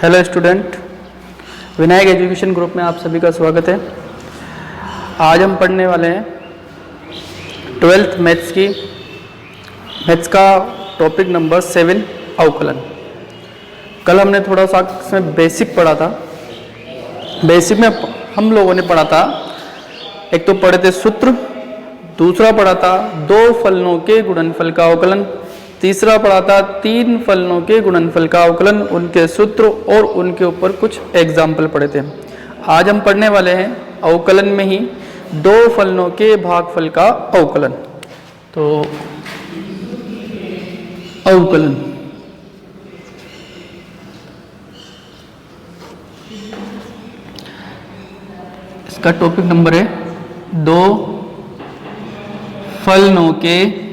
Hello student, Vinayak education group में आप सभी का स्वागत है। आज हम पढ़ने वाले हैं 12th मैथ्स का टॉपिक नंबर 7 अवकलन। कल हमने थोड़ा सा इसमें बेसिक पढ़ा था। बेसिक में हम लोगों ने पढ़ा था, एक तो पढ़े थे सूत्र, दूसरा पढ़ा था दो फलनों के गुणनफल का अवकलन, तीसरा पढ़ा था तीन फलनों के गुणनफल का अवकलन, उनके सूत्र और उनके ऊपर कुछ एग्जाम्पल पढ़े थे। आज हम पढ़ने वाले हैं अवकलन में ही दो फलनों के भागफल का अवकलन। तो अवकलन इसका टॉपिक नंबर है दो फलनों के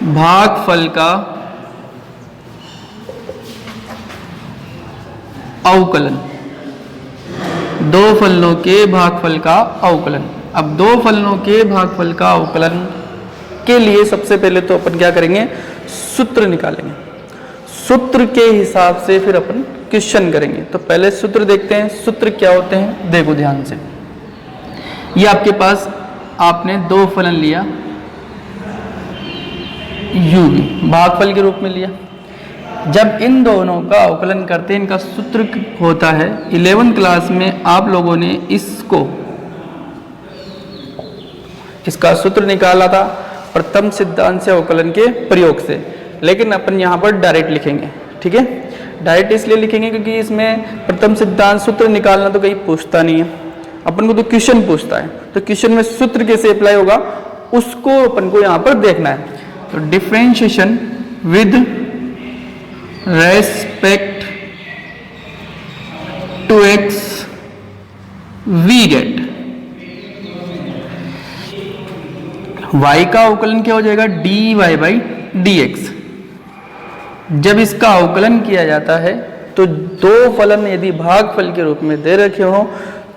भागफल का अवकलन। दो फलनों के भागफल का अवकलन। अब दो फलनों के भागफल का अवकलन के लिए सबसे पहले तो अपन क्या करेंगे, सूत्र निकालेंगे। सूत्र के हिसाब से फिर अपन क्वेश्चन करेंगे। तो पहले सूत्र देखते हैं, सूत्र क्या होते हैं। देखो ध्यान से, ये आपके पास आपने दो फलन लिया, u भागफल के रूप में लिया। जब इन दोनों का अवकलन करते हैं, इनका सूत्र होता है 11th क्लास में आप लोगों ने इसका सूत्र निकाला था प्रथम सिद्धांत से अवकलन के प्रयोग से, लेकिन अपन यहाँ पर डायरेक्ट लिखेंगे। ठीक है, डायरेक्ट इसलिए लिखेंगे क्योंकि इसमें प्रथम सिद्धांत सूत्र निकालना तो कहीं पूछता नहीं है, अपन को तो क्वेश्चन पूछता है। तो क्वेश्चन में सूत्र कैसे अप्लाई होगा उसको अपन को यहाँ पर देखना है। तो differentiation with respect to x we get y का अवकलन क्या हो जाएगा, dy बाई dx। जब इसका अवकलन किया जाता है तो दो फलन यदि भागफल के रूप में दे रखे हो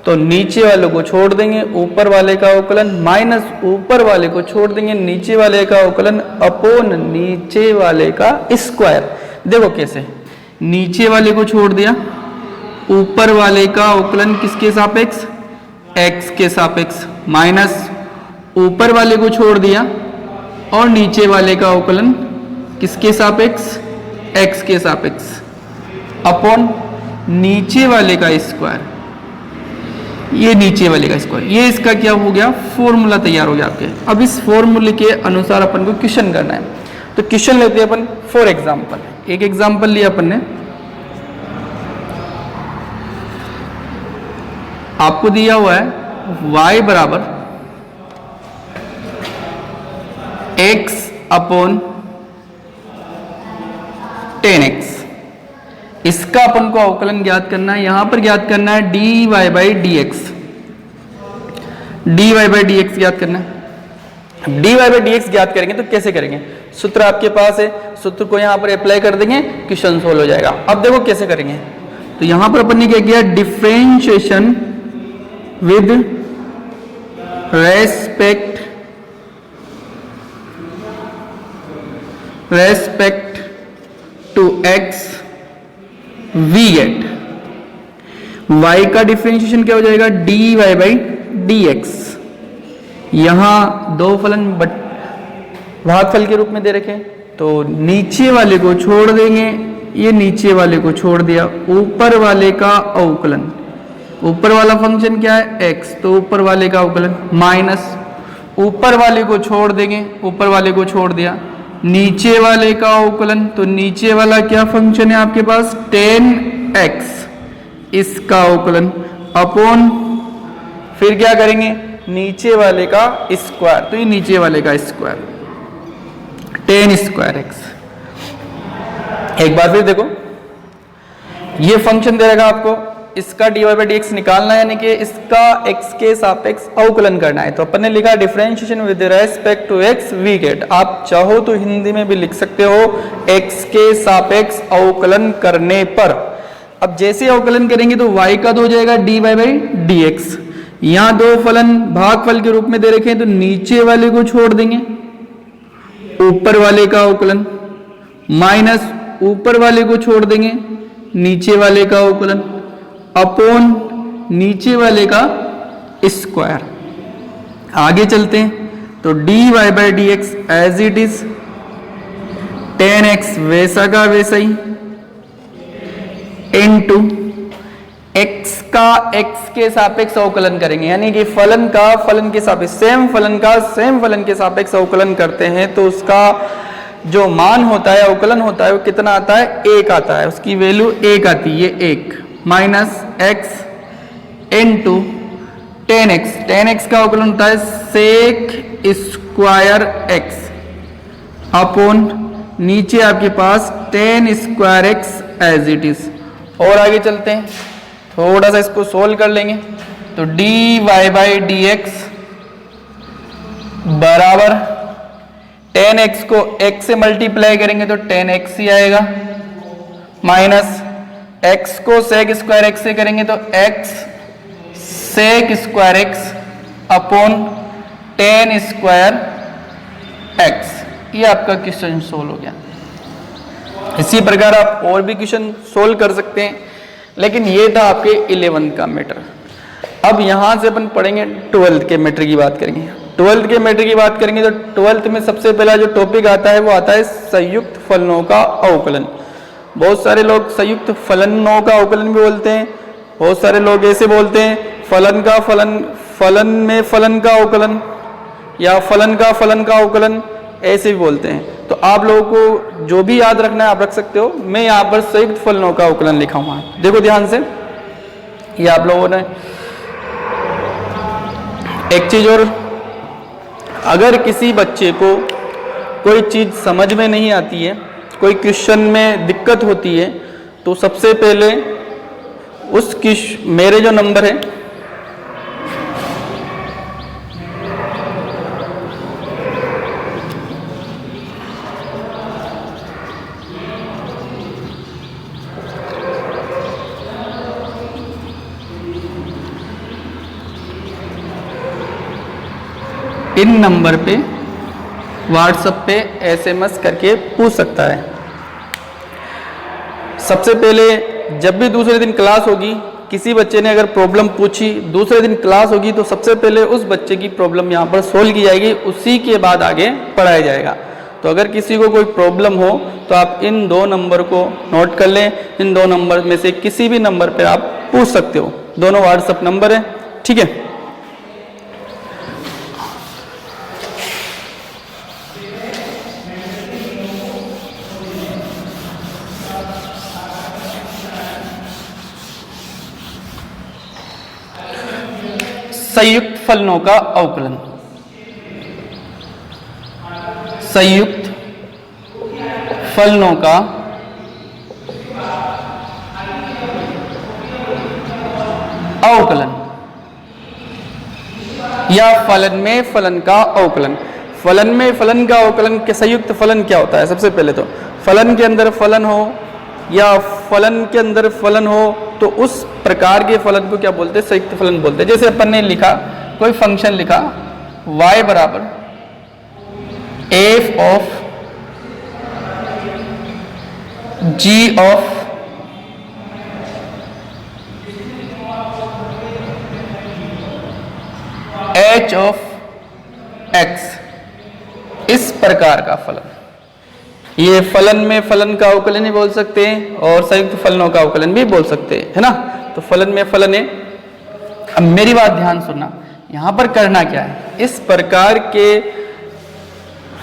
तो नीचे वाले को छोड़ देंगे, ऊपर वाले का अवकलन माइनस ऊपर वाले को छोड़ देंगे, नीचे वाले का अवकलन अपॉन नीचे वाले का स्क्वायर। देखो कैसे, नीचे वाले को छोड़ दिया, ऊपर वाले का अवकलन किसके सापेक्ष, x के सापेक्ष, माइनस ऊपर वाले को छोड़ दिया और नीचे वाले का अवकलन किसके सापेक्ष, x के सापेक्ष, अपॉन नीचे वाले का स्क्वायर। ये नीचे वाले का स्क्वायर, ये इसका क्या हो गया, फॉर्मूला तैयार हो गया आपके। अब इस फॉर्मूले के अनुसार अपन को क्वेश्चन करना है। तो क्वेश्चन लेते हैं अपन फॉर एग्जांपल। एक एग्जांपल लिया अपन ने, आपको दिया हुआ है y बराबर x अपॉन 10x। इसका अपन को अवकलन ज्ञात करना है, यहां पर ज्ञात करना है dy by dx। dy by dx ज्ञात करना है। dy बाई dx ज्ञात करेंगे तो कैसे करेंगे, सूत्र आपके पास है, सूत्र को यहां पर अप्लाई कर देंगे, क्वेश्चन सोल्व हो जाएगा। अब देखो कैसे करेंगे। तो यहां पर अपन ने क्या किया, differentiation with respect to x we get y का डिफरेंशिएशन क्या हो जाएगा, dy बाई dx। यहां दो फलन भागफल के रूप में दे रखे, तो नीचे वाले को छोड़ देंगे, ये नीचे वाले को छोड़ दिया, ऊपर वाले का अवकलन, ऊपर वाला फंक्शन क्या है x, तो ऊपर वाले का अवकलन माइनस ऊपर वाले को छोड़ देंगे, ऊपर वाले को छोड़ दिया, नीचे वाले का अवकलन, तो नीचे वाला क्या फंक्शन है आपके पास 10x, इसका अवकलन अपॉन फिर क्या करेंगे, नीचे वाले का स्क्वायर, तो ये नीचे वाले का स्क्वायर 10 स्क्वायर x। एक बार फिर देखो, ये फंक्शन दे रहेगा आपको, इसका dy बाई dx निकालना है, यानी कि इसका x के सापेक्ष अवकलन करना है। तो अपन ने लिखा differentiation with respect to x we get. आप चाहो तो हिंदी में भी लिख सकते हो x के सापेक्ष अवकलन करने पर। अब जैसे अवकलन करेंगे तो y का तो हो जाएगा dy बाई dx। यहां दो फलन भागफल के रूप में दे रखे हैं, तो नीचे वाले को छोड़ देंगे, ऊपर वाले का अवकलन माइनस ऊपर वाले को छोड़ देंगे, नीचे वाले का अवकलन, अपॉन नीचे वाले का स्क्वायर। आगे चलते हैं तो dy by D X as it is, ten X वैसा का वैसा ही, इनटू x का x के सापेक्ष अवकलन करेंगे, यानी कि फलन का फलन के सापेक्ष, सेम फलन का सेम फलन के सापेक्ष अवकलन करते हैं तो उसका जो मान होता है, अवकलन होता है, वो कितना आता है? 1 आता है, उसकी वैल्यू 1 आती है, 1 minus x into ten x, ten x का अवकलन होता है सेक स्क्वायर एक्स अपॉन नीचे आपके पास ten square X as it is. और आगे चलते हैं, थोड़ा सा इसको सोल्व कर लेंगे तो D Y by D X बराबर टेन एक्स को x से मल्टीप्लाई करेंगे तो टेन एक्स ही आएगा, माइनस x को सेक स्क्वायर x से करेंगे तो x sec square x upon ten square x। ये आपका क्वेश्चन सोल्व हो गया। इसी प्रकार आप और भी क्वेश्चन सोल्व कर सकते हैं, लेकिन ये था आपके 11th का मैटर। अब यहां से अपन पढ़ेंगे 12th के मैटर की बात करेंगे। 12th के मैटर की बात करेंगे तो 12th में सबसे पहला जो टॉपिक आता है वो आता है संयुक्त फलनों का अवकलन। बहुत सारे लोग संयुक्त फलनों का अवकलन भी बोलते हैं, बहुत सारे लोग ऐसे बोलते हैं फलन का फलन, फलन में फलन का अवकलन, या फलन का फलन का अवकलन, ऐसे भी बोलते हैं। तो आप लोगों को जो भी याद रखना है आप रख सकते हो। मैं यहाँ पर संयुक्त फलनों का अवकलन लिखा हुआ है, देखो ध्यान से। ये आप लोगों ने एक चीज और, अगर किसी बच्चे को कोई चीज समझ में नहीं आती है, कोई क्वेश्चन में दिक्कत होती है, तो सबसे पहले उस मेरे जो नंबर है इन नंबर पे व्हाट्सएप पे SMS करके पूछ सकता है। सबसे पहले जब भी दूसरे दिन क्लास होगी, किसी बच्चे ने अगर प्रॉब्लम पूछी, दूसरे दिन क्लास होगी, तो सबसे पहले उस बच्चे की प्रॉब्लम यहाँ पर सोल्व की जाएगी, उसी के बाद आगे पढ़ाया जाएगा। तो अगर किसी को कोई प्रॉब्लम हो तो आप इन दो नंबर को नोट कर लें, इन दो नंबर में से किसी भी नंबर पर आप पूछ सकते हो, दोनों व्हाट्सएप नंबर है, ठीक है। संयुक्त फलनों का अवकलन, संयुक्त फलनों का अवकलन या फलन में फलन का अवकलन। फलन में फलन का अवकलन के संयुक्त फलन क्या होता है? सबसे पहले तो फलन के अंदर फलन हो या फलन के अंदर फलन हो तो उस प्रकार के फलन को क्या बोलते हैं? संयुक्त फलन बोलते हैं। जैसे अपन ने लिखा, कोई फंक्शन लिखा y बराबर f of g of h of x, इस प्रकार का फलन, ये फलन में फलन का अवकलन ही बोल सकते हैं और संयुक्त फलनों का अवकलन भी बोल सकते हैं, है ना। तो फलन में फलन है। अब मेरी बात ध्यान सुनना, यहां पर करना क्या है? इस प्रकार के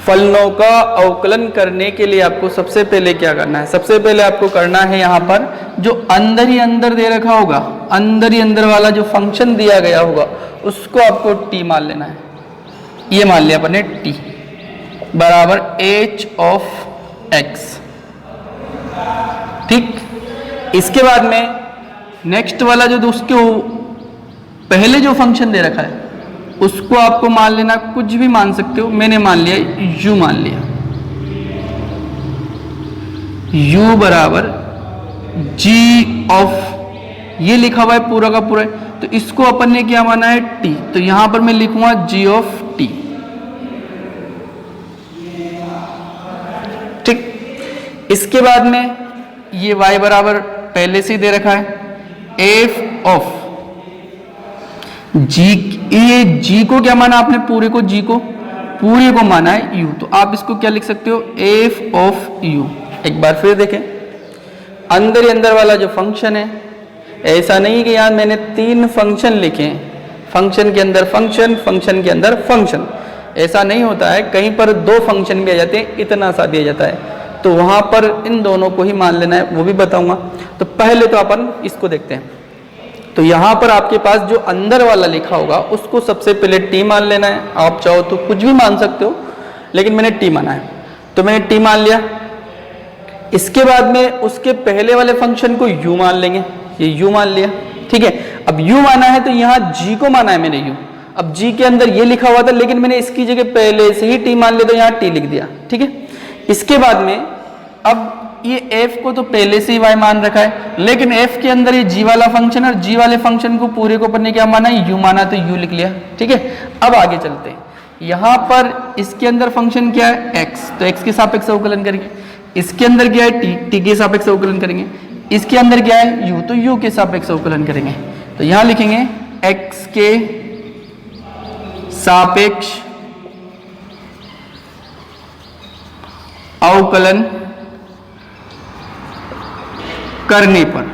फलनों का अवकलन करने के लिए आपको सबसे पहले क्या करना है? सबसे पहले आपको करना है यहाँ पर जो अंदर ही अंदर दे रखा होगा, अंदर ही अंदर वाला जो फंक्शन दिया गया होगा उसको आपको t मान लेना है। ये मान लिया अपन ने t बराबर h ऑफ x, ठीक। इसके बाद में नेक्स्ट वाला जो उसके पहले जो फंक्शन दे रखा है उसको आपको मान लेना, कुछ भी मान सकते हो। मैंने मान लिया u, मान लिया u बराबर g ऑफ, ये लिखा हुआ है पूरा का पूरा, तो इसको अपन ने क्या माना है? t। तो यहां पर मैं लिखूंगा g ऑफ t, ठीक। इसके बाद में ये y बराबर पहले से ही दे रखा है एफ ऑफ जी। ये जी को क्या माना आपने, पूरे को, जी को पूरे को माना है u, तो आप इसको क्या लिख सकते हो, एफ ऑफ u। एक बार फिर देखें, अंदर ही अंदर वाला जो फंक्शन है, ऐसा नहीं कि यार मैंने 3 फंक्शन लिखे हैं, फंक्शन के अंदर फंक्शन, फंक्शन के अंदर फंक्शन, ऐसा नहीं होता है। कहीं पर 2 फंक्शन भी आ जाते हैं, इतना सा दिया जाता है, तो वहां पर इन दोनों को ही मान लेना है, वो भी बताऊंगा। तो पहले तो अपन इसको देखते हैं। तो यहां पर आपके पास जो अंदर वाला लिखा होगा उसको सबसे पहले टी मान लेना है। आप चाहो तो कुछ भी मान सकते हो, लेकिन मैंने टी माना है, तो मैंने टी मान लिया। इसके बाद में उसके पहले वाले फंक्शन को u मान लेंगे, ये u मान लिया, ठीक है। अब u माना है तो यहाँ g को माना है मैंने u। अब g के अंदर ये लिखा हुआ था, लेकिन मैंने इसकी जगह पहले से ही t मान लिया, तो यहाँ t लिख दिया, ठीक है। इसके बाद में अब ये f को तो पहले से ही y मान रखा है, लेकिन f के अंदर ये g वाला फंक्शन और g वाले फंक्शन को पूरे को अपन ने क्या माना है, u माना, तो u लिख लिया, ठीक है। अब आगे चलते हैं। यहाँ पर इसके अंदर फंक्शन क्या है, x, तो x के सापेक्ष अवकलन करेंगे। इसके अंदर क्या है, t के सापेक्ष अवकलन करेंगे। इसके अंदर क्या है, u, तो u के सापेक्ष अवकलन करेंगे। तो यहाँ लिखेंगे x के सापेक्ष अवकलन करने पर,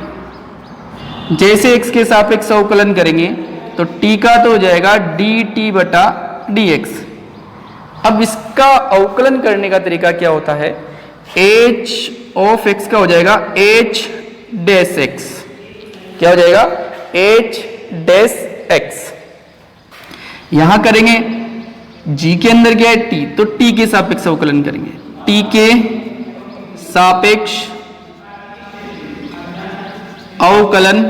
जैसे x के सापेक्ष अवकलन करेंगे तो t का तो हो जाएगा dt बटा dx। अब इसका अवकलन करने का तरीका क्या होता है, h ऑफ x का हो जाएगा h डैश x, क्या हो जाएगा, h डैश x। यहां करेंगे g के अंदर क्या है t, तो t के सापेक्ष अवकलन करेंगे, t के सापेक्ष अवकलन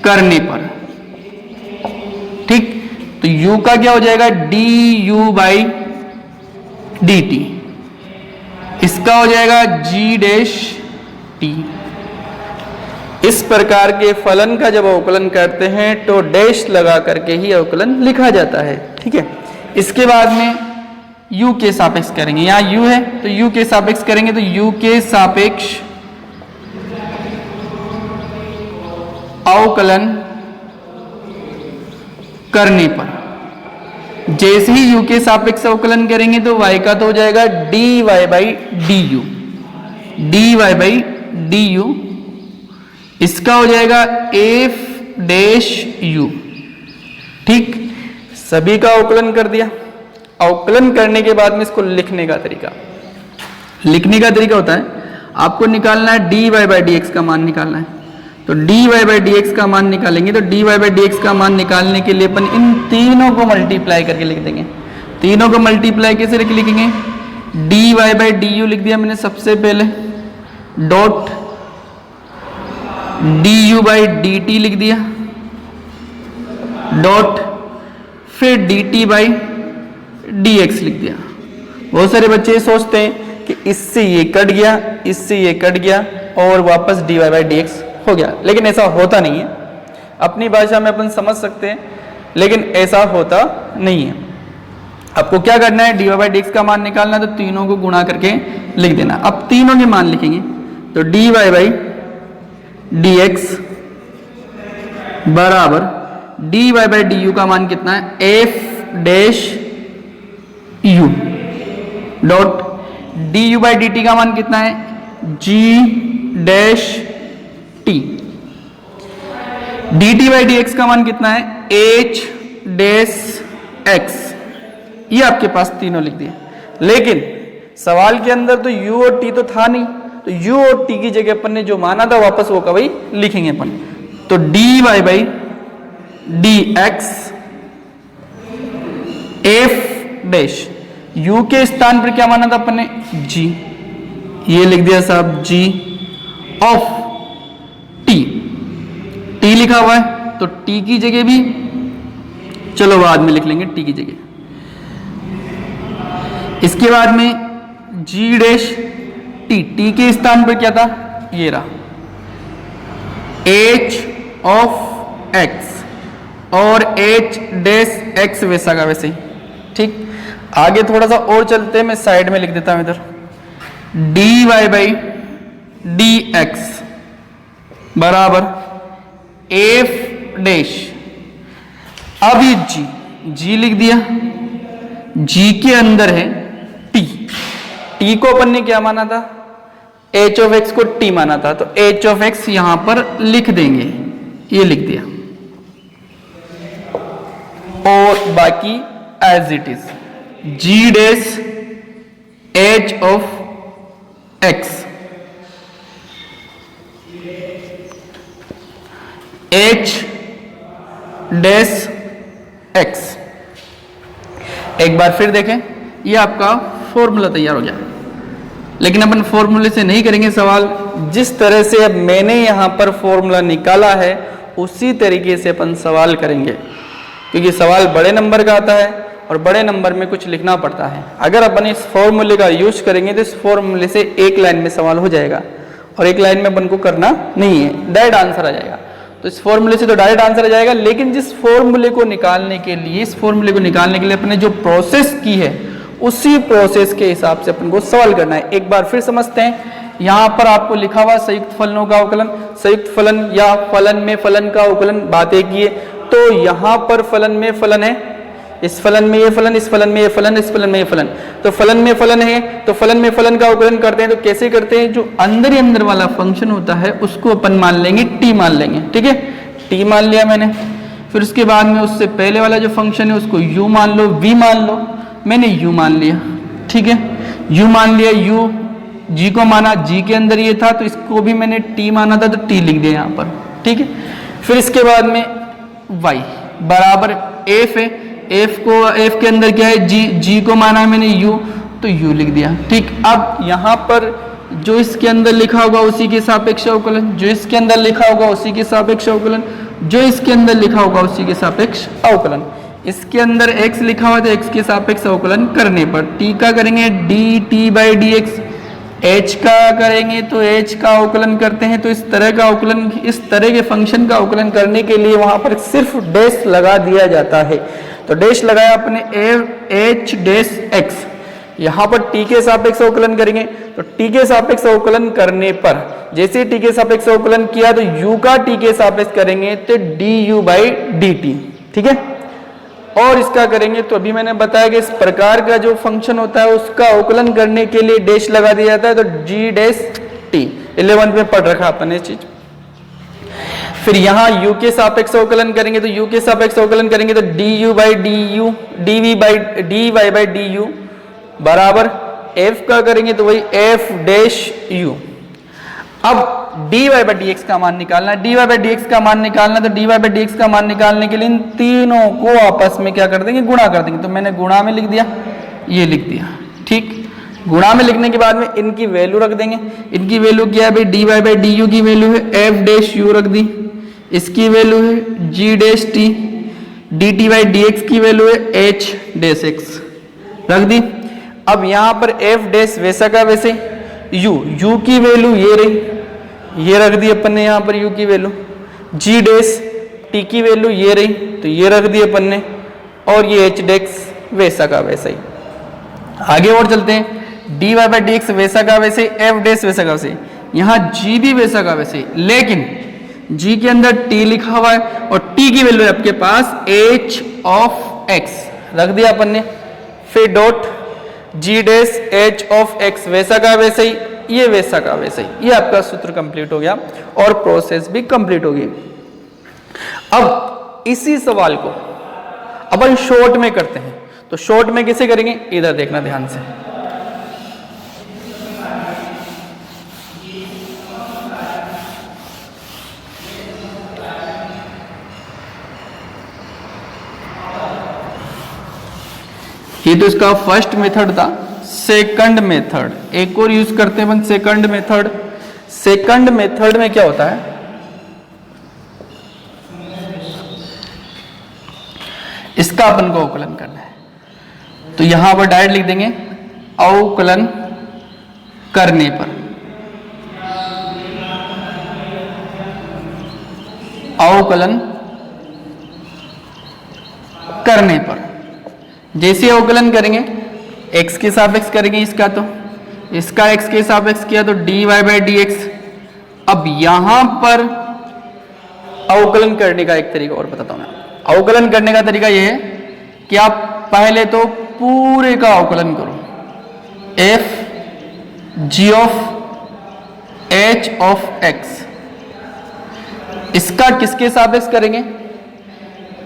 करने पर, ठीक। तो u का क्या हो जाएगा, du बाई डी टी, इसका हो जाएगा g डैश t। इस प्रकार के फलन का जब अवकलन करते हैं तो डैश लगा करके ही अवकलन लिखा जाता है, ठीक है। इसके बाद में u के सापेक्ष करेंगे, यहाँ u है तो u के सापेक्ष करेंगे, तो u के सापेक्ष अवकलन करने पर, जैसे ही u के सापेक्ष अवकलन करेंगे तो y का तो हो जाएगा dy by du, dy by du। इसका हो जाएगा f डैश u, ठीक। सभी का अवकलन कर दिया। अवकलन करने के बाद में इसको लिखने का तरीका, लिखने का तरीका होता है, आपको निकालना है dy बाई dx का मान निकालना है। तो dy बाई dx का मान निकालेंगे, तो dy बाई dx का मान निकालने के लिए अपन इन तीनों को मल्टीप्लाई करके लिख देंगे। तीनों को मल्टीप्लाई कैसे लिखेंगे, dy बाई du लिख दिया मैंने सबसे पहले, डॉट du बाई dt लिख दिया, डॉट फिर dt बाई dx लिख दिया। बहुत सारे बच्चे सोचते हैं कि इससे ये कट गया, इससे ये कट गया और वापस dy बाई dx हो गया, लेकिन ऐसा होता नहीं है। अपनी भाषा में अपन समझ सकते हैं, लेकिन ऐसा होता नहीं है। आपको क्या करना है, dy बाई dx का मान निकालना है, तो तीनों को गुणा करके लिख देना। अब तीनों के मान लिखेंगे, तो dy बाई dx बराबर dy बाई du का मान कितना है, f dash u, dot du by dt का मान कितना है, g dash t, dt by dx का मान कितना है, h डैश x। ये आपके पास तीनों लिख दिए, लेकिन सवाल के अंदर तो u और t तो था नहीं, तो u और t की जगह अपन ने जो माना था वापस वो कभी लिखेंगे अपन। तो dy by dx f dash, u के स्थान पर क्या माना था अपन ने, g, ये लिख दिया साहब g ऑफ t, t लिखा हुआ है तो t की जगह भी चलो बाद में लिख लेंगे t की जगह। इसके बाद में g डैश t, t के स्थान पर क्या था, ये रहा h ऑफ x, और h डैश x वैसा का वैसे ही, ठीक, आगे थोड़ा सा और चलते हैं, मैं साइड में लिख देता हूं इधर, dy बाई dx बराबर f डैश। अब ये g लिख दिया, g के अंदर है t को अपन ने क्या माना था, h ऑफ x को t माना था, तो h ऑफ x यहां पर लिख देंगे, ये लिख दिया, और बाकी as it is g dash h of x h dash x। एक बार फिर देखें, ये आपका फॉर्मूला तैयार हो गया, लेकिन अपन फॉर्मूले से नहीं करेंगे सवाल, जिस तरह से अब मैंने यहां पर फॉर्मूला निकाला है उसी तरीके से अपन सवाल करेंगे, क्योंकि सवाल बड़े नंबर का आता है और बड़े नंबर में कुछ लिखना पड़ता है। अगर अपन इस फॉर्मूले का यूज करेंगे तो इस फॉर्मूले से एक लाइन में सवाल हो जाएगा, और एक लाइन में अपन को करना नहीं है, डायरेक्ट आंसर आ जाएगा। तो इस फॉर्मूले से तो डायरेक्ट आंसर आ जाएगा, लेकिन जिस फॉर्मूले को निकालने के लिए, इस फॉर्मूले को निकालने के लिए अपने जो प्रोसेस की है उसी प्रोसेस के हिसाब से अपन को सवाल करना है। एक बार फिर समझते हैं, यहां पर आपको लिखा हुआ संयुक्त फलनों का अवकलन, संयुक्त फलन या फलन में फलन का अवकलन बातें किए, तो यहां पर फलन में फलन है, इस फलन में ये फलन, इस फलन में ये फलन, इस फलन में ये फलन, तो फलन में फलन है, तो फलन में फलन का अवकलन करते हैं तो कैसे करते हैं, जो अंदर ही अंदर वाला फंक्शन होता है उसको अपन मान लेंगे t मान लेंगे, ठीक है, t मान लिया मैंने। फिर उसके बाद में उससे पहले वाला जो फंक्शन है उसको u मान लो, v मान लो, मैंने u मान लिया, ठीक है, u मान लिया, u g को माना, g के अंदर ये था तो इसको भी मैंने t माना था तो t लिख दिया यहाँ पर, ठीक है। फिर इसके बाद में y बराबर f है, f के अंदर क्या है, g को माना है मैंने u, तो u लिख दिया, ठीक। अब यहाँ पर जो इसके अंदर लिखा होगा उसी के सापेक्ष अवकलन, जो इसके अंदर लिखा होगा उसी के सापेक्ष अवकलन, जो इसके अंदर लिखा होगा उसी के सापेक्ष अवकलन। इसके अंदर x लिखा हुआ तो x के सापेक्ष अवकलन करने पर t का करेंगे dt बाई dx, h का करेंगे तो h का अवकलन करते हैं, तो इस तरह का अवकलन, इस तरह के फंक्शन का अवकलन करने के लिए वहां पर सिर्फ डैश लगा दिया जाता है। तो डैश लगाया अपने h डैश x, यहाँ पर t के सापेक्ष अवकलन करेंगे, तो t के सापेक्ष अवकलन करने पर जैसे t के सापेक्ष अवकलन किया तो u का t के सापेक्ष करेंगे तो du बाई dt, ठीक है। और इसका करेंगे तो अभी मैंने बताया कि इस प्रकार का जो फंक्शन होता है उसका अवकलन करने के लिए डैश लगा दिया जाता है, तो g डैश t 11th में पढ़ रखा अपन ये चीज। फिर यहाँ u के सापेक्ष अवकलन करेंगे, तो u के सापेक्ष अवकलन करेंगे तो du by du, dy by du बराबर f का करेंगे तो वही f डैश u। अब dy बाई dx का मान निकालना है, dy बाई dx का मान निकालना, तो dy बाई dx का मान निकालने के लिए इन तीनों को आपस में क्या कर देंगे, गुणा कर देंगे। तो मैंने गुणा में लिख दिया, ये लिख दिया, ठीक। गुणा में लिखने के बाद में इनकी वैल्यू रख देंगे, इनकी वैल्यू क्या है भाई, dy बाई du की वैल्यू है f डैश u रख दी, इसकी वैल्यू है g dash t, dt by dx की वैल्यू है h डैश x रख दी। अब यहाँ पर f डैश वैसा का वैसे, u की वैल्यू ये रही, ये रख दी अपन ने यहाँ पर u की वैल्यू, g डैश t की वैल्यू ये रही तो ये रख दी अपन ने, और ये h डैश वैसा का वैसा ही। आगे और चलते हैं, dy बाई dx वैसा का वैसे, f डैश वैसा का वैसे, यहाँ g भी वैसा का वैसे, लेकिन g के अंदर t लिखा हुआ है और t की वैल्यू है आपके पास h ऑफ x रख दिया अपन ने। फिर dot g dash h of x वैसा का वैसा ही, ये वैसा का वैसा ही, ये आपका सूत्र कंप्लीट हो गया और प्रोसेस भी कंप्लीट होगी। अब इसी सवाल को अपन शॉर्ट में करते हैं, तो शॉर्ट में कैसे करेंगे, इधर देखना ध्यान से। ये तो इसका फर्स्ट मेथड था। सेकंड मेथड एक और यूज करते हैं अपन, सेकंड मेथड। सेकंड मेथड में क्या होता है, इसका अपन को अवकलन करना है, तो यहां पर डायरेक्ट लिख देंगे अवकलन करने पर, अवकलन करने पर जैसे अवकलन करेंगे x के सापेक्ष करेंगे इसका, तो इसका x के सापेक्ष किया तो dy बाई डी एक्स। अब यहां पर अवकलन करने का एक तरीका और बताता हूं मैं। अवकलन करने का तरीका यह है कि आप पहले तो पूरे का अवकलन करो, f g of h of x। इसका किसके सापेक्ष करेंगे?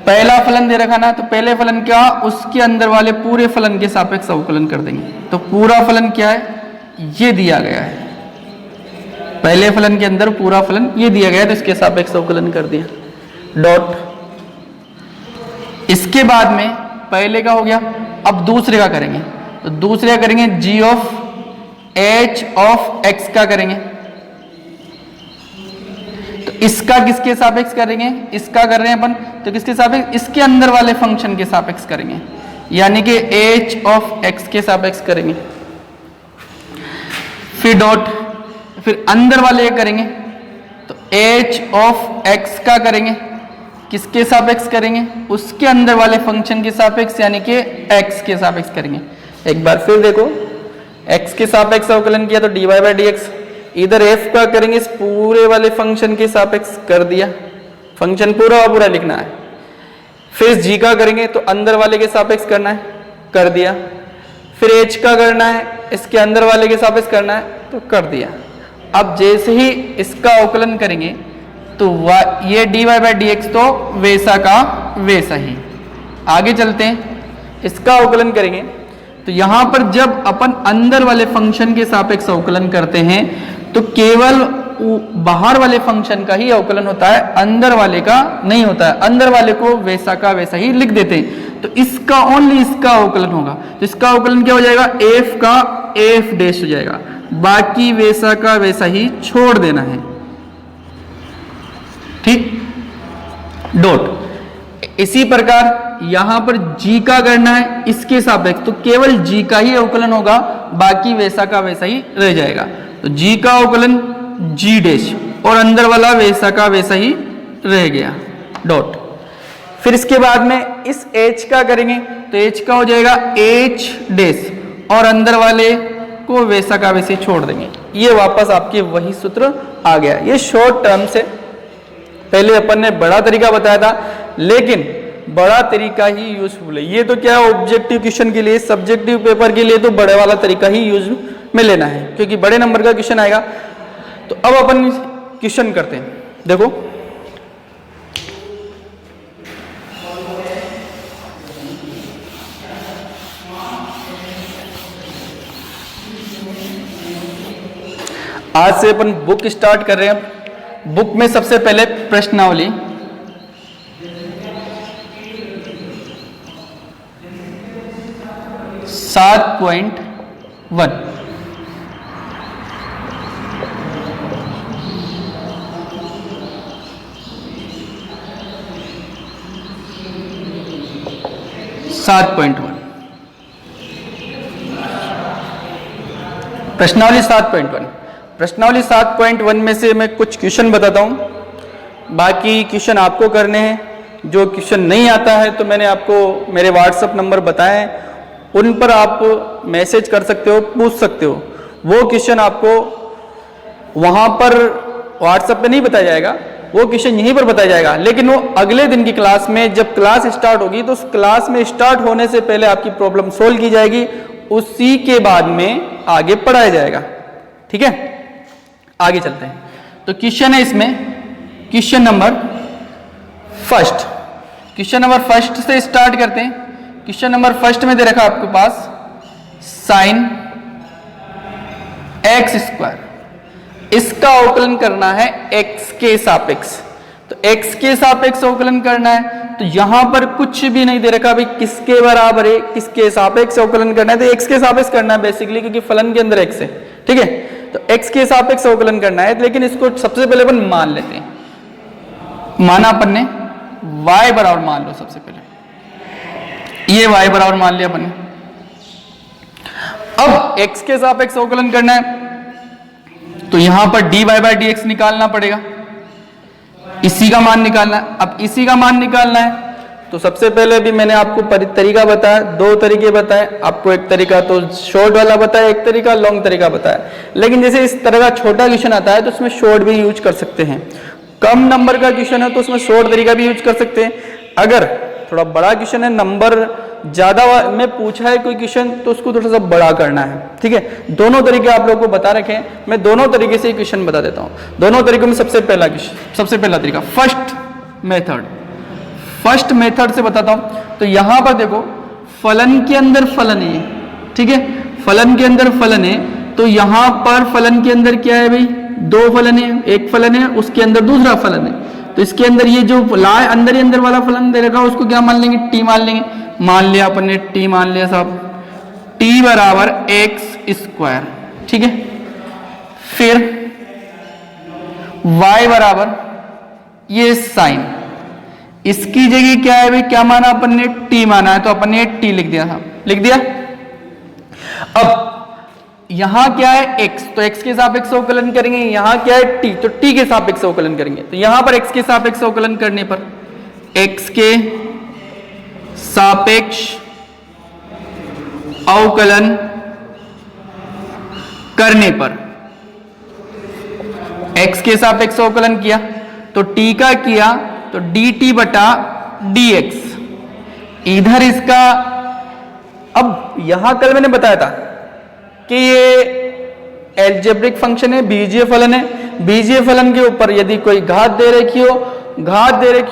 पहला फलन दे रखा ना, तो पहले फलन क्या, उसके अंदर वाले पूरे फलन के सापेक्ष अवकलन कर देंगे। तो पूरा फलन क्या है, ये दिया गया है, पहले फलन के अंदर पूरा फलन ये दिया गया है, तो इसके सापेक्ष अवकलन कर दिया, डॉट। इसके बाद में पहले का हो गया, अब दूसरे का करेंगे, तो दूसरे का करेंगे g of h of x का करेंगे। तो इसका किसके सापेक्ष करेंगे, इसका कर रहे हैं अपन, तो किसके सापेक्ष, इसके अंदर वाले फंक्शन के सापेक्ष करेंगे, यानी कि h ऑफ x के सापेक्ष करेंगे। फिर डॉट, फिर अंदर वाले करेंगे, तो h ऑफ x का करेंगे, किसके सापेक्ष करेंगे, उसके अंदर वाले फंक्शन के सापेक्ष, यानी कि x के सापेक्ष करेंगे। एक बार फिर देखो, x के सापेक्ष अवकलन किया तो dy बाई डी एक्स, इधर f का करेंगे इस पूरे वाले फंक्शन के सापेक्ष कर दिया, फंक्शन पूरा पूरा लिखना है। फिर g का करेंगे तो अंदर वाले के सापेक्ष करना है, कर दिया। फिर h का करना है, इसके अंदर वाले के सापेक्ष करना है, तो कर दिया। अब जैसे ही इसका अवकलन करेंगे तो ये dy बाई डी एक्स तो वैसा का वैसा ही। आगे चलते हैं, इसका अवकलन करेंगे तो यहां पर जब अपन अंदर वाले फंक्शन के सापेक्ष अवकलन करते हैं तो केवल बाहर वाले फंक्शन का ही अवकलन होता है, अंदर वाले का नहीं होता है। अंदर वाले को वैसा का वैसा ही लिख देते हैं, तो इसका ओनली इसका अवकलन होगा। तो इसका अवकलन क्या हो जाएगा, f का f डैश हो जाएगा, बाकी वैसा का वैसा ही छोड़ देना है, ठीक, डॉट। इसी प्रकार यहां पर g का करना है इसके सापेक्ष, तो केवल g का ही अवकलन होगा, बाकी वैसा का वैसा ही रह जाएगा। तो g का अवकलन g डैश और अंदर वाला वैसा का वैसा ही रह गया, डॉट। फिर इसके बाद में इस h का करेंगे तो h का हो जाएगा h डैश और अंदर वाले को वैसा का वैसे छोड़ देंगे। ये वापस आपके वही सूत्र आ गया। ये शॉर्ट टर्म से पहले अपन ने बड़ा तरीका बताया था, लेकिन बड़ा तरीका ही यूजफुल है। ये तो क्या है, ऑब्जेक्टिव क्वेश्चन के लिए, सब्जेक्टिव पेपर के लिए तो बड़े वाला तरीका ही यूज में लेना है, क्योंकि बड़े नंबर का क्वेश्चन आएगा। तो अब अपन क्वेश्चन करते हैं, देखो आज से अपन बुक स्टार्ट कर रहे हैं। बुक में सबसे पहले प्रश्नावली, सात पॉइंट 1 7.1 प्रश्नावली 7.1। प्रश्नावली 7.1 में से मैं कुछ क्वेश्चन बताता हूं, बाकी क्वेश्चन आपको करने हैं। जो क्वेश्चन नहीं आता है तो मैंने आपको मेरे व्हाट्सएप नंबर बताए हैं, उन पर आप मैसेज कर सकते हो, पूछ सकते हो। वो क्वेश्चन आपको वहां पर व्हाट्सएप पे नहीं बताया जाएगा, वो क्वेश्चन यहीं पर बताया जाएगा, लेकिन वो अगले दिन की क्लास में जब क्लास स्टार्ट होगी तो उस क्लास में स्टार्ट होने से पहले आपकी प्रॉब्लम सोल्व की जाएगी, उसी के बाद में आगे पढ़ाया जाएगा। ठीक है, आगे चलते हैं। तो क्वेश्चन है इसमें question number first. Question number first से स्टार्ट करते हैं। क्वेश्चन नंबर फर्स्ट में दे रखा आपके पास साइन एक्स स्क्वायर, इसका अवकलन करना है x के सापेक्ष। तो x के सापेक्ष अवकलन करना है, तो यहां पर कुछ भी नहीं दे रखा भाई किसके बराबर है, किसके सापेक्ष अवकलन करना है, तो x के सापेक्ष करना है बेसिकली, क्योंकि फलन के अंदर x है। ठीक है, तो x के सापेक्ष अवकलन करना है, लेकिन इसको सबसे पहले अपन मान लेते हैं। माना अपन ने y बराबर मान लो, सबसे पहले ये y बराबर मान लिया अपन ने। अब x के सापेक्ष अवकलन करना है, तो यहां पर dy बाई डी एक्स निकालना पड़ेगा, इसी का मान निकालना है। अब इसी का मान निकालना है, तो सबसे पहले भी मैंने आपको तरीका बताया, दो तरीके बताए आपको, एक तरीका तो शॉर्ट वाला बताया, एक तरीका लॉन्ग तरीका बताया। लेकिन जैसे इस तरह का छोटा क्वेश्चन आता है तो उसमें शॉर्ट भी यूज कर सकते हैं, कम नंबर का क्वेश्चन है तो उसमें शॉर्ट तरीका भी यूज कर सकते हैं। अगर थोड़ा बड़ा क्वेश्चन है, नंबर ज्यादा में पूछा है कोई क्वेश्चन, तो उसको थोड़ा सा बड़ा करना है, ठीक है। दोनों तरीके आप लोगों को बता रखे हैं, मैं दोनों तरीके से क्वेश्चन बता देता हूं। दोनों तरीकों में सबसे पहला तरीका फर्स्ट मेथड से बताता हूं। तो यहां पर देखो फलन के अंदर फलन है, ठीक है, फलन के अंदर फलन है, तो यहां पर फलन के अंदर क्या है भाई, दो फलन है, एक फलन है उसके अंदर दूसरा फलन है, तो इसके अंदर ये जो अंदर ही अंदर वाला फलन दे रखा है उसको क्या मान लेंगे, टी मान लेंगे। मान लिया अपन ने टी मान लिया साहब, टी बराबर एक्स स्क्वायर, ठीक है। फिर y बराबर ये साइन, इसकी जगह क्या है भाई, क्या माना अपन ने, t माना है, तो अपन ने t लिख दिया था, लिख दिया। अब यहां क्या है x, तो x के सापेक्ष अवकलन करेंगे, यहां क्या है t, तो t के सापेक्ष अवकलन करेंगे। तो यहां पर x के सापेक्ष अवकलन करने पर, x के सापेक्ष अवकलन करने पर, x के सापेक्ष अवकलन किया तो t का किया तो dt बटा dx, इधर इसका, अब यहां कल मैंने बताया था कि ये एल्जेब्रिक फंक्शन है, बीजीय फलन है। बीजीय फलन के ऊपर यदि कोई घात दे रखी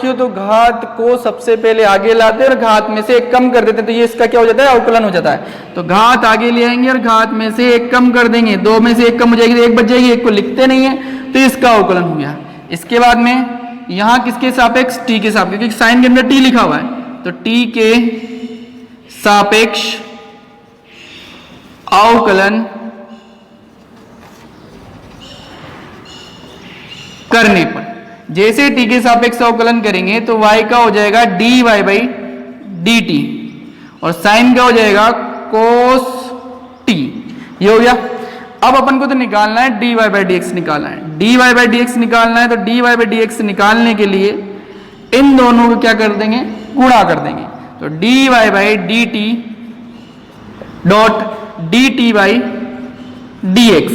हो तो घात को सबसे पहले आगे लाते हैं और घात में से एक कम कर देते हैं, तो ये इसका क्या हो जाता है, अवकलन हो जाता है। तो घात आगे ले आएंगे और घात में से एक कम कर देंगे, दो में से एक कम हो जाएगी तो एक बच जाएगी, एक को लिखते नहीं है तो इसका अवकलन हो गया। इसके बाद में यहां किसके सापेक्ष, टी के सापेक्ष, क्योंकि साइन के अंदर टी लिखा हुआ है, तो टी के सापेक्ष अवकलन करने पर, जैसे t के सापेक्ष अवकलन करेंगे तो y का हो जाएगा dy बाई dt और साइन का हो जाएगा cos t, ये हो गया। अब अपन को तो निकालना है dy बाई dx निकालना है, dy बाई dx निकालना है, तो dy बाई dx निकालने के लिए इन दोनों को क्या कर देंगे, गुणा कर देंगे, तो dy by dt dot dt by dx,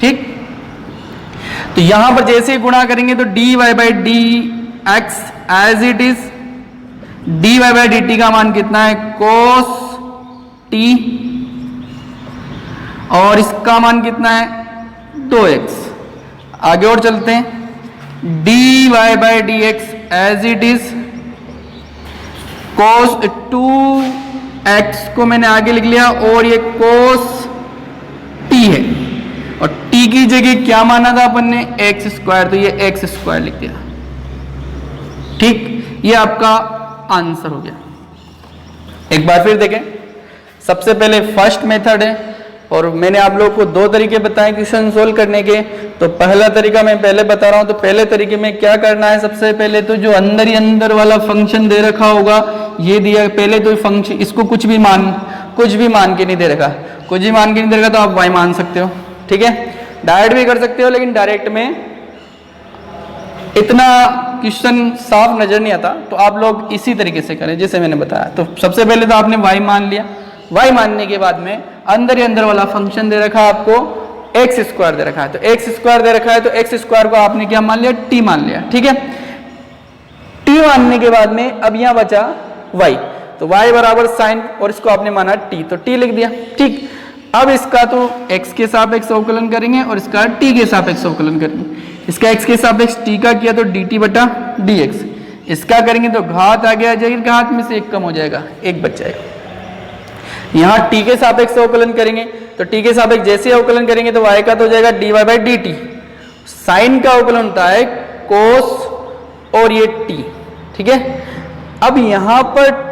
ठीक। तो यहां पर जैसे गुणा करेंगे तो dy by dx as it is, dy by dt का मान कितना है, cos t, और इसका मान कितना है, 2x। आगे और चलते हैं, dy by dx as it is cos 2x को मैंने आगे लिख लिया और ये cos t है, और t की जगह क्या माना था अपन ने, एक्स स्क्वायर, तो ये एक्स स्क्वायर लिख दिया, ठीक। ये आपका आंसर हो गया। एक बार फिर देखें, सबसे पहले फर्स्ट मेथड है और मैंने आप लोगों को दो तरीके बताए क्वेश्चन सोल्व करने के। तो पहला तरीका मैं पहले बता रहा हूं, तो पहले तरीके में क्या करना है, सबसे पहले तो जो अंदर ही अंदर वाला फंक्शन दे रखा होगा, ये दिया पहले तो फंक्शन, इसको कुछ भी मान के नहीं दे रखा, कुछ भी मान के नहीं दे रखा तो आप y मान सकते हो, ठीक है। डायरेक्ट भी कर सकते हो, लेकिन डायरेक्ट में इतना क्वेश्चन साफ नजर नहीं आता, तो आप लोग इसी तरीके से करें जैसे मैंने बताया। तो सबसे पहले तो आपने y मान लिया, y मानने के बाद में अंदर ही अंदर वाला फंक्शन दे रखा है आपको, एक्स स्क्वायर दे रखा है, तो एक्स स्क्वायर दे रखा है तो एक्स स्क्वायर को आपने क्या मान लिया, t मान लिया, ठीक है। t मानने के बाद में अब यहां बचा y, तो y बराबर साइन और इसको आपने माना t, तो t लिख दिया, ठीक। अब इसका तो x के सापेक्ष अवकलन करेंगे और इसका t के सापेक्ष अवकलन करेंगे। इसका x के सापेक्ष t का किया तो dt बटा dx, इसका करेंगे तो घात आगे आ जाएगी, घात में से एक कम हो जाएगा, एक बच जाएगा। यहाँ t के सापेक्ष अवकलन करेंगे तो t के सापेक्ष जैसे अवकलन करेंगे तो y का तो हो जाएगा dy बाई dt, साइन का अवकलन होता है cos और ये t, ठीक है। अब यहाँ पर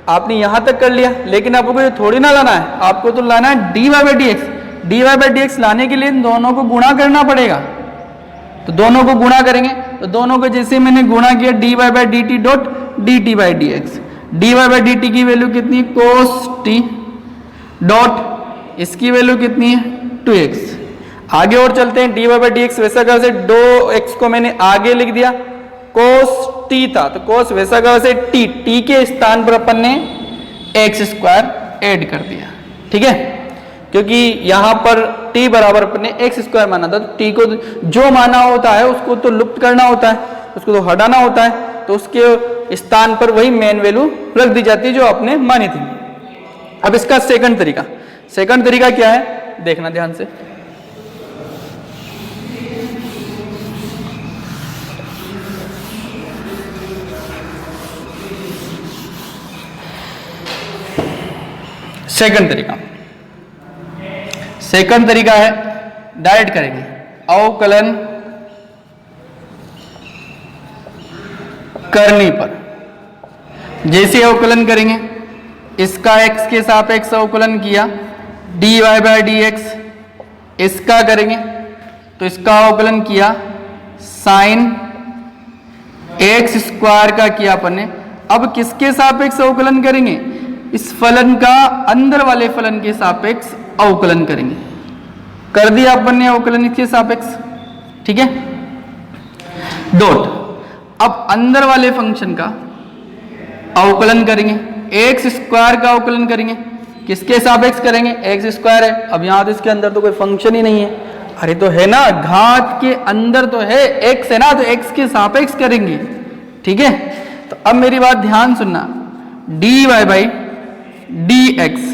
आपने यहां तक कर लिया, लेकिन आपको ये थोड़ी ना लाना है, आपको तो लाना है dy by dx। dy by dx लाने के लिए इन दोनों को गुणा करना पड़ेगा, तो दोनों को गुणा करेंगे, तो दोनों को जैसे मैंने गुणा किया dy by dt dot dt by dx, dy by dt की वैल्यू कितनी है, cos t डॉट इसकी वैल्यू कितनी है, 2x। आगे और चलते हैं, dy बाई dx वैसा कैसे, 2x को मैंने आगे लिख दिया कोस टी था, तो कोस वैसा का वैसे टी के स्थान पर अपन ने एक्स स्क्वायर ऐड कर दिया, ठीक है, क्योंकि यहां पर t बराबर अपन ने एक्स स्क्वायर माना था, तो t को जो माना होता है उसको तो लुप्त करना होता है, उसको तो हटाना होता है, तो उसके स्थान पर वही मेन वैल्यू रख दी जाती है जो आपने मानी थी। अब इसका सेकंड तरीका क्या है, देखना ध्यान से। सेकंड तरीका है डायरेक्ट करेंगे, अवकलन करने पर। जैसे अवकलन करेंगे, इसका x के सापेक्ष अवकलन किया dy बाय dx, इसका करेंगे तो इसका अवकलन किया साइन x स्क्वायर का किया अपन ने। अब किसके सापेक्ष अवकलन करेंगे, इस फलन का अंदर वाले फलन के सापेक्ष अवकलन करेंगे। कर दिया अपन ने अवकलन इसके सापेक्ष, ठीक है, डॉट। अब अंदर वाले फंक्शन का अवकलन करेंगे, एक्स स्क्वायर का अवकलन करेंगे, किसके सापेक्ष करेंगे, एक्स स्क्वायर है। अब यहां तो इसके अंदर तो कोई फंक्शन ही नहीं है, अरे तो है ना, घात के अंदर तो है एक्स है ना, तो एक्स के सापेक्ष करेंगे, ठीक है। तो अब मेरी बात ध्यान सुनना, dy बाई dx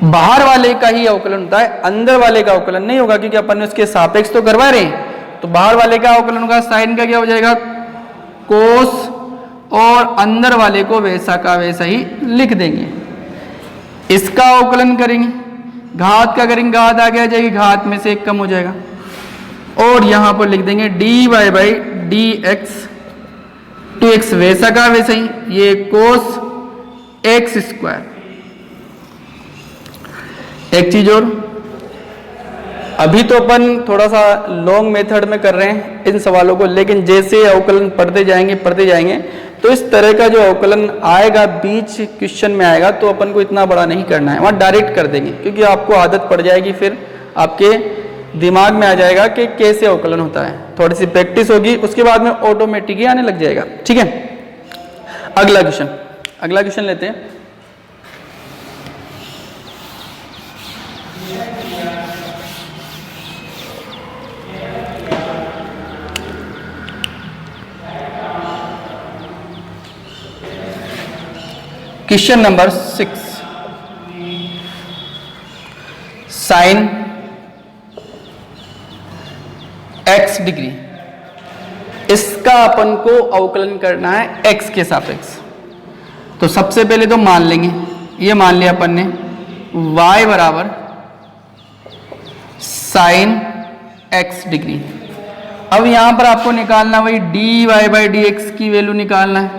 बाहर वाले का ही अवकलन होता है, अंदर वाले का अवकलन नहीं होगा, क्योंकि अपन ने उसके सापेक्ष तो करवा रहे हैं। तो बाहर वाले का अवकलन होगा, साइन का क्या हो जाएगा कोस, और अंदर वाले को वैसा का वैसा ही लिख देंगे। इसका अवकलन करेंगे, घात का करेंगे, घात आगे आ जाएगी, घात में से एक कम हो जाएगा, और यहां पर लिख देंगे dy बाई dx 2x वैसा का वैसा ही, ये कोस एक्स स्क्वायर। एक चीज और, अभी तो अपन थोड़ा सा लॉन्ग मेथड में कर रहे हैं इन सवालों को, लेकिन जैसे अवकलन पढ़ते जाएंगे तो इस तरह का जो अवकलन आएगा बीच क्वेश्चन में आएगा, तो अपन को इतना बड़ा नहीं करना है, वहां डायरेक्ट कर देंगे, क्योंकि आपको आदत पड़ जाएगी, फिर आपके दिमाग में आ जाएगा कि कैसे अवकलन होता है। थोड़ी सी प्रैक्टिस होगी, उसके बाद में ऑटोमेटिक ही आने लग जाएगा, ठीक है। अगला क्वेश्चन लेते हैं। Question number 6, sine x degree, इसका अपन को अवकलन करना है x के सापेक्ष। तो सबसे पहले तो मान लेंगे, ये मान लिया अपन ने y बराबर साइन x डिग्री। अब यहां पर आपको निकालना वही dy बाई dx की वैल्यू निकालना है,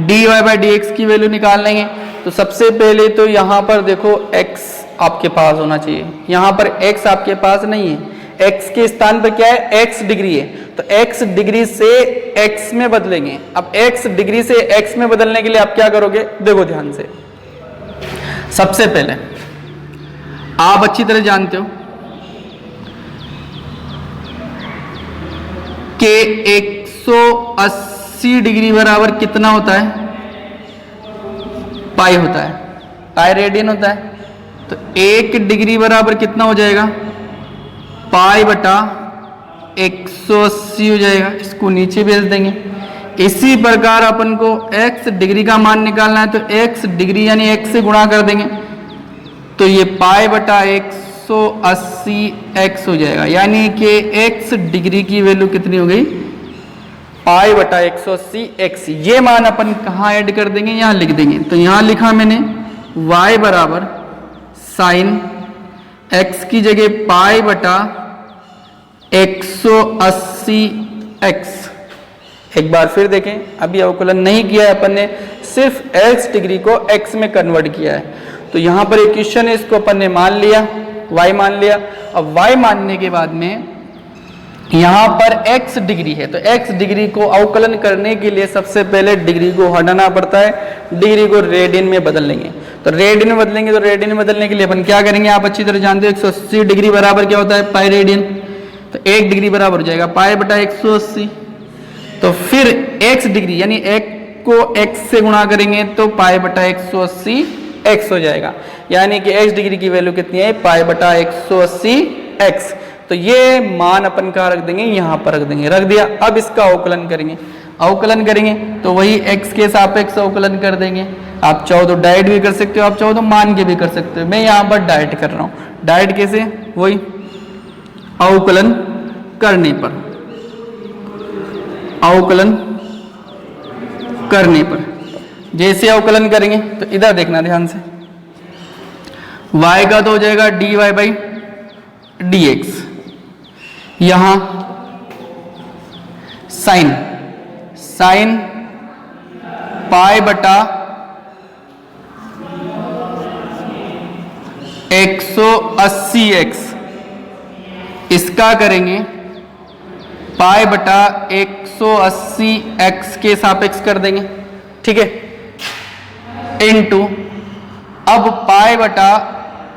dy बाई dx की वैल्यू निकाल लेंगे। तो सबसे पहले तो यहां पर देखो x आपके पास होना चाहिए, यहां पर x आपके पास नहीं है, x के स्थान पर क्या है, x डिग्री है, तो x डिग्री से x में बदलेंगे। अब x डिग्री से x में बदलने के लिए आप क्या करोगे, देखो ध्यान से। सबसे पहले आप अच्छी तरह जानते हो कि 180 डिग्री बराबर कितना होता है, पाई होता है, पाई रेडियन होता है। तो 1 डिग्री बराबर कितना हो जाएगा, पाई बटा 180 हो जाएगा, इसको नीचे भेज देंगे। इसी प्रकार अपन को x डिग्री का मान निकालना है, तो x डिग्री यानी x से गुणा कर देंगे, तो ये पाई बटा 180 x हो जाएगा, यानी कि x डिग्री की वैल्यू कितनी हो गई, पाई बटा 180 x। ये मान अपन कहाँ ऐड कर देंगे, यहाँ लिख देंगे। तो यहाँ लिखा मैंने y बराबर साइन x की जगह पाई बटा 180 x। एक बार फिर देखें, अभी अवकलन नहीं किया है अपन ने, सिर्फ x डिग्री को x में कन्वर्ट किया है। तो यहाँ पर एक क्वेश्चन है, इसको अपन ने मान लिया, y मान लिया। अब y मानने के बाद में यहाँ पर x डिग्री है, तो x डिग्री को अवकलन करने के लिए सबसे पहले डिग्री को हटाना पड़ता है, डिग्री को रेडियन में बदल लेंगे। तो रेडियन में बदलेंगे, तो रेडियन में बदलने के लिए अपन क्या करेंगे, आप अच्छी तरह जानते हो 180 डिग्री बराबर क्या होता है, पाई रेडियन। तो 1 डिग्री बराबर हो जाएगा पाई बटा 180, तो फिर x डिग्री यानी x को x से गुणा करेंगे तो पाई बटा 180 x हो जाएगा, यानी कि x डिग्री की वैल्यू कितनी है, पाई बटा 180 x। तो ये मान अपन कहाँ रख देंगे, यहाँ पर रख देंगे, रख दिया। अब इसका अवकलन करेंगे, अवकलन करेंगे तो वही x के सापेक्ष अवकलन कर देंगे। आप चाहो तो डायरेक्ट भी कर सकते हो, आप चाहो तो मान के भी कर सकते हो, मैं यहाँ पर डायरेक्ट कर रहा हूँ। डायरेक्ट कैसे, वही अवकलन करने पर, अवकलन करने पर जैसे अवकलन करेंगे तो इधर देखना ध्यान से, y का तो हो जाएगा dy बाई dx, यहां साइन साइन पाई बटा 180x, इसका करेंगे पाई बटा 180x के सापेक्ष कर देंगे, ठीक है, इनटू अब पाई बटा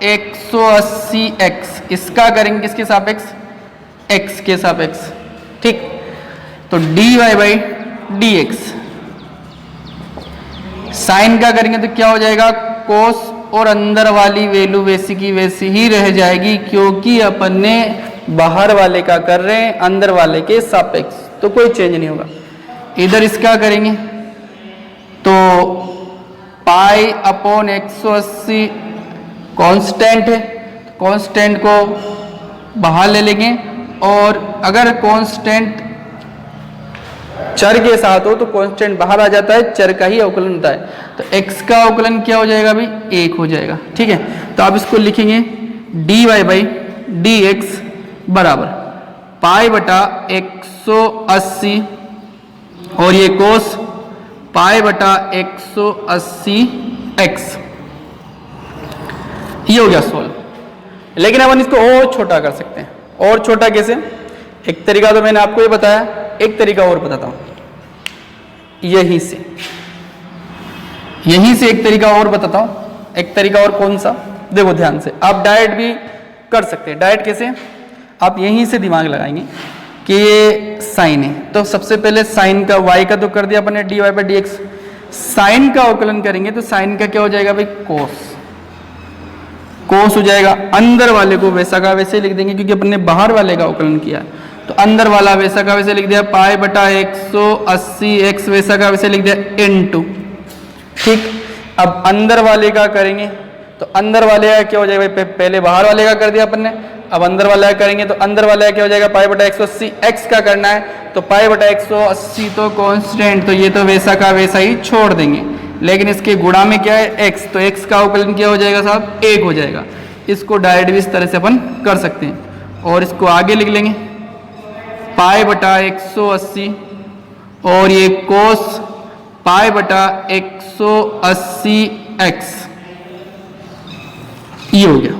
180x, इसका करेंगे किसके सापेक्ष, x के सापेक्ष, ठीक। तो dy बाई dx, साइन का करेंगे तो क्या हो जाएगा, कोस, और अंदर वाली वैल्यू वैसी की वैसी ही रह जाएगी, क्योंकि अपन ने बाहर वाले का कर रहे हैं अंदर वाले के सापेक्ष, तो कोई चेंज नहीं होगा। इधर इसका करेंगे तो पाई अपॉन 180 कांस्टेंट है, कांस्टेंट को बाहर ले लेंगे, और अगर कांस्टेंट चर के साथ हो तो कांस्टेंट बाहर आ जाता है, चर का ही अवकलन होता है। तो x का अवकलन क्या हो जाएगा भाई, 1 हो जाएगा, ठीक है। तो आप इसको लिखेंगे dy बाई dx बराबर पाई बटा 180 और ये कोस पाई बटा 180x, ये हो गया सोल्व। लेकिन अपन इसको और छोटा कर सकते हैं, और छोटा कैसे, एक तरीका तो मैंने आपको ये बताया, एक तरीका और बताता हूं, यहीं से एक तरीका और बताता हूं। एक तरीका और कौन सा, देखो ध्यान से, आप डायरेक्ट भी कर सकते हैं। डायरेक्ट कैसे, आप यहीं से दिमाग लगाएंगे कि ये साइन है, तो सबसे पहले साइन का, y का तो कर दिया अपने dy बाई dx, साइन का अवकलन करेंगे तो साइन का क्या हो जाएगा भाई, कोस, कोस हो जाएगा। अंदर वाले को वैसा का वैसे लिख देंगे, क्योंकि अपन ने बाहर वाले का अवकलन किया है, तो अंदर वाला वैसा का वैसे लिख दिया, पाई बटा 180x वैसा का वैसे लिख दिया, इनटू, ठीक। अब अंदर वाले का करेंगे तो अंदर वाले का क्या हो जाएगा, पहले बाहर वाले का कर दिया अपन ने, अब अंदर वाले का करेंगे तो अंदर वाले का क्या हो जाएगा, पाई बटा 180x का करना है, तो पाई बटा 180 तो कांस्टेंट, तो ये तो वैसा का वैसा ही छोड़ देंगे, लेकिन इसके गुणा में क्या है, x, तो x का अवकलन क्या हो जाएगा साहब, 1 हो जाएगा। इसको डायरेक्ट भी इस तरह से अपन कर सकते हैं, और इसको आगे लिख लेंगे पाई बटा 180 और ये कोस पाई बटा 180x, ये हो गया।